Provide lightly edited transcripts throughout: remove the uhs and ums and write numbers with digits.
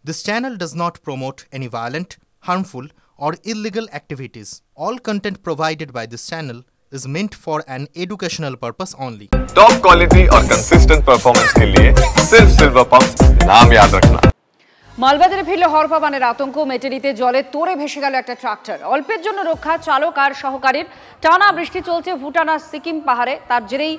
This channel does not promote any violent, harmful, or illegal activities. All content provided by this channel is meant for an educational purpose only. Top quality और consistent performance के लिए सिर्फ silver pumps नाम याद रखना। মালবাজারে ফিরল হরপাবানের আতঙ্ক। মেটেরিতে জলে তোড়ে ভেসে গেল একটা ট্রাক্টর। অল্পের জন্য রক্ষা চালক আর সহকারীর। টানা বৃষ্টি চলছে ভুটান আর সিকিম পাহাড়ে। তার জেরেই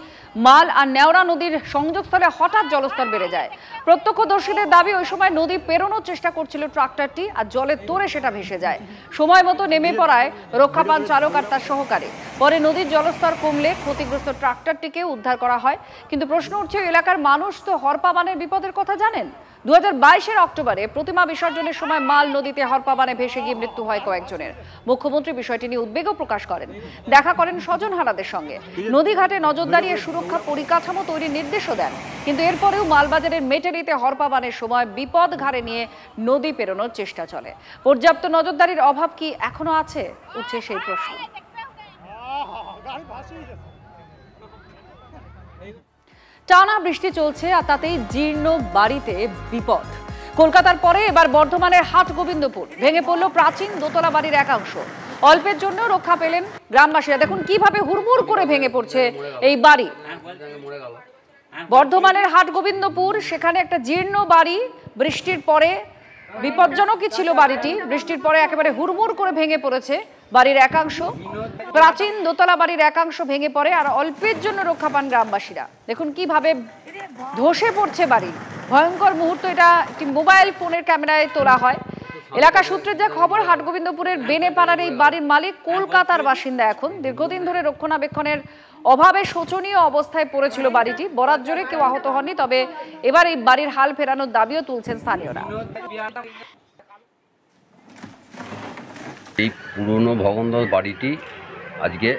মাল আর নেওড়া নদীর সংযোগস্থলে হঠাৎ জলস্তর বেড়ে যায়। প্রত্যক্ষদর্শীদের দাবি ওই সময় নদী পেরোনোর চেষ্টা করছিল ট্রাক্টরটি, আর জলে তোড়ে সেটা ভেসে যায়। সময় মতো নেমে পড়ায় রক্ষা পান চালক আর তার সহকারী। পরে নদীর জলস্তর কমলে ক্ষতিগ্রস্ত ট্রাক্টরটিকে উদ্ধার করা হয়। কিন্তু প্রশ্ন উঠছে, এলাকার মানুষ তো হরপাবানের বিপদের কথা জানেন। 2022-এর অক্টোবরে প্রতিমা বিসর্জনের সময় মাল নদীতে হরপাবানে ভেসে গিয়ে মৃত্যু হয় কয়েকজনের। মুখ্যমন্ত্রী বিষয়টি নিয়ে উদ্বেগও প্রকাশ করেন। দেখা করেন স্বজনহারাদের সঙ্গে। নদীঘাটে নজরদারি ও সুরক্ষা পরিকাঠামো তৈরির নির্দেশও দেন। কিন্তু এরপরেও মালবাজারের মেটেরিতে হরপাবানের সময় বিপদ ঘাড়ে নিয়ে নদী পেরোনোর চেষ্টা চলে। পর্যাপ্ত নজরদারির অভাব কি এখনো আছে, উঠছে সেই প্রশ্ন। টানা বৃষ্টি চলছে, আর তাতেই জীর্ণ বাড়িতে বিপদ। কলকাতার পরে এবার বর্ধমানের হাট গোবিন্দপুর। ভেঙে পড়ল প্রাচীন দোতলা বাড়ির একাংশ। অল্পের জন্য রক্ষা পেলেন গ্রামবাসীরা। দেখুন কিভাবে হুড়মুড় করে ভেঙে পড়ছে এই বাড়ি। বর্ধমানের হাট গোবিন্দপুর, সেখানে একটা জীর্ণ বাড়ি। বৃষ্টির পরে বিপজ্জনকই ছিল বাড়িটি। বৃষ্টির পরে একেবারে হুড়মুড় করে ভেঙে পড়েছে বাড়ির একাংশ। প্রাচীন দোতলা বাড়ির একাংশ ভেঙে পড়ে, আর অল্পের জন্য রক্ষা পান গ্রামবাসীরা। দেখুন কিভাবে ধসে পড়ছে বাড়ি। ভয়ঙ্কর মুহূর্ত এটা একটি মোবাইল ফোনের ক্যামেরায় তোলা হয়। এলাকা সূত্রের যা খবর, হাটগোবিন্দপুরের বেনেপাড়ার এই বাড়ির মালিক কলকাতার বাসিন্দা। এখন দীর্ঘদিন ধরে রক্ষণাবেক্ষণের অভাবে শোচনীয় অবস্থায় পড়েছিল বাড়িটি। বরাত জোরে কেউ আহত হননি, তবে এবার এই বাড়ির হাল ফেরানোর দাবিও তুলছেন স্থানীয়রা। এই পুরনো ভগন্দর বাড়িটি আজকে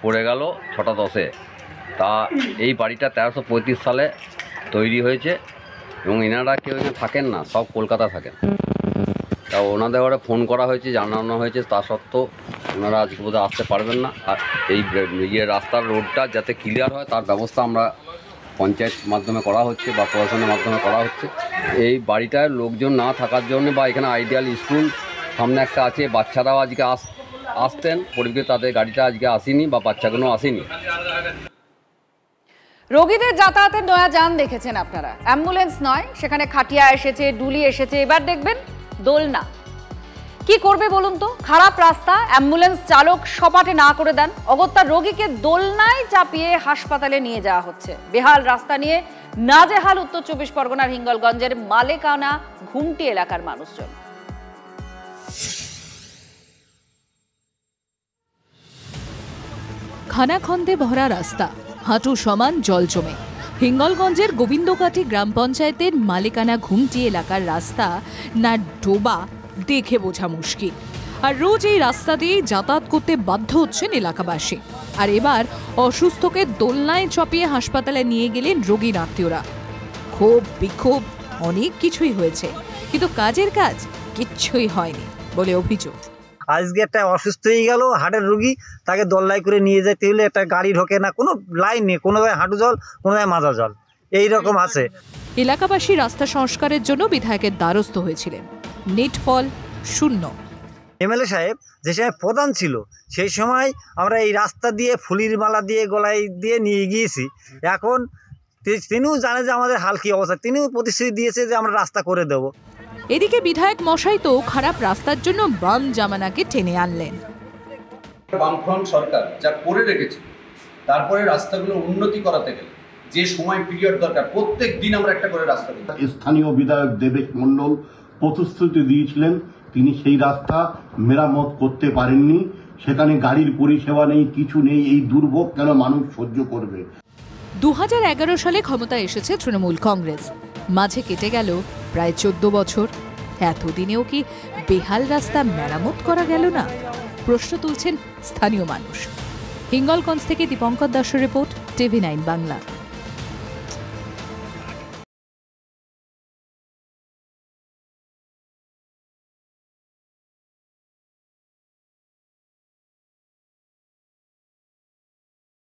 পড়ে গেল 6টা 10-এ। তা এই বাড়িটা 1335 সালে তৈরি হয়েছে এবং এনারা কেউ এখানে থাকেন না, সব কলকাতা থাকেন। তা ওনাদের ঘরে ফোন করা হয়েছে, জানানো হয়েছে, তা সত্ত্বেও ওনারা আজকে বোধহয় আসতে পারবেন না। আর এই রাস্তার রোডটা যাতে ক্লিয়ার হয় তার ব্যবস্থা আমরা পঞ্চায়েত মাধ্যমে করা হচ্ছে বা প্রশাসনের মাধ্যমে করা হচ্ছে। এই বাড়িটায় লোকজন না থাকার জন্য বা এখানে আইডিয়াল স্কুল সামনে একটা আছে, বাচ্চারাও আজকে আসতেন, পরিবেশে তাদের গাড়িটা আজকে আসেনি বা বাচ্চাগুলো আসেনি। রোগীদের যাতায়াতের নয়া যান দেখেছেন আপনারা। অ্যাম্বুলেন্স নয়, সেখানে খাটিয়া এসেছে, ডুলি এসেছে, এবার দেখবেন দোলনা। কি করবে বলুন তো? খারাপ রাস্তা, অ্যাম্বুলেন্স চালক সপাটে না করে দেন। অগত্যা রোগীকে দোলনায় চাপিয়ে হাসপাতালে নিয়ে যাওয়া হচ্ছে। বেহাল রাস্তা নিয়ে নাজেহাল উত্তর 24 পরগনার হিঙ্গলগঞ্জের মালেকানা ঘুমটি এলাকার মানুষজন। খানাখন্দে ভরা রাস্তা, হাঁটু সমান জল জমে। হিঙ্গলগঞ্জের গোবিন্দকাঠি গ্রাম পঞ্চায়েতের মালিকানা ঘুমটি এলাকার রাস্তা না ডোবা দেখে বোঝা মুশকিল। আর রোজ এই রাস্তা দিয়ে যাতায়াত করতে বাধ্য হচ্ছেন এলাকাবাসী। আর এবার অসুস্থকে দোলনায় চাপিয়ে হাসপাতালে নিয়ে গেলেন রোগীর আত্মীয়রা। ক্ষোভ বিক্ষোভ অনেক কিছুই হয়েছে, কিন্তু কাজের কাজ কিচ্ছুই হয়নি বলে অভিযোগ। আজকে একটা অসুস্থ হয়ে গেল হার্টের রোগী, তাকে দোলনায় করে নিয়ে যেতে হলে একটা গাড়ি ঢোকে না, কোনো লাইন নেই, কোনো জায়গায় হাঁটু জল, কোনো জায়গায় মাজা জল, এইরকম আছে। এলাকাবাসী রাস্তা সংস্কারের জন্য বিধায়কের দ্বারস্থ হয়েছিলেন, নেট ফল শূন্য। এমএলএ সাহেব যে সময় প্রধান ছিল সেই সময় আমরা এই রাস্তা দিয়ে ফুলির মালা দিয়ে গলায় দিয়ে নিয়ে গিয়েছি। এখন তিনিও জানে যে আমাদের হাল কি অবস্থা, তিনিও প্রতিশ্রুতি দিয়েছে যে আমরা রাস্তা করে দেব। এদিকে বিধায়ক মশাই তো খারাপ রাস্তার জন্য বাম জামানাকে টেনে আনলেন। বামফ্রন্ট সরকার যা করে রেখেছে, তারপরে রাস্তাগুলো উন্নতি করাতে গেলে যে সময় পিরিয়ড দরকার, প্রত্যেক দিন আমরা একটা করে রাস্তা করি। স্থানীয় বিধায়ক দেবেশ মণ্ডল প্রতিশ্রুতি দিয়েছিলেন, তিনি সেই রাস্তা মেরামত করতে পারেননি। সেখানে গাড়ির পরিষেবা নেই, কিছু নেই। এই দুর্ভোগ কেন মানুষ সহ্য করবে? 2011 সালে ক্ষমতায় এসেছে তৃণমূল কংগ্রেস। মাঝে কেটে গেল প্রায় 14 বছর। এতদিনেও কি বেহাল রাস্তা মেরামত করা গেল না? প্রশ্ন তুলছেন স্থানীয় মানুষ। হিঙ্গলগঞ্জ থেকে দীপঙ্কর দাসের রিপোর্ট, TV9 বাংলা।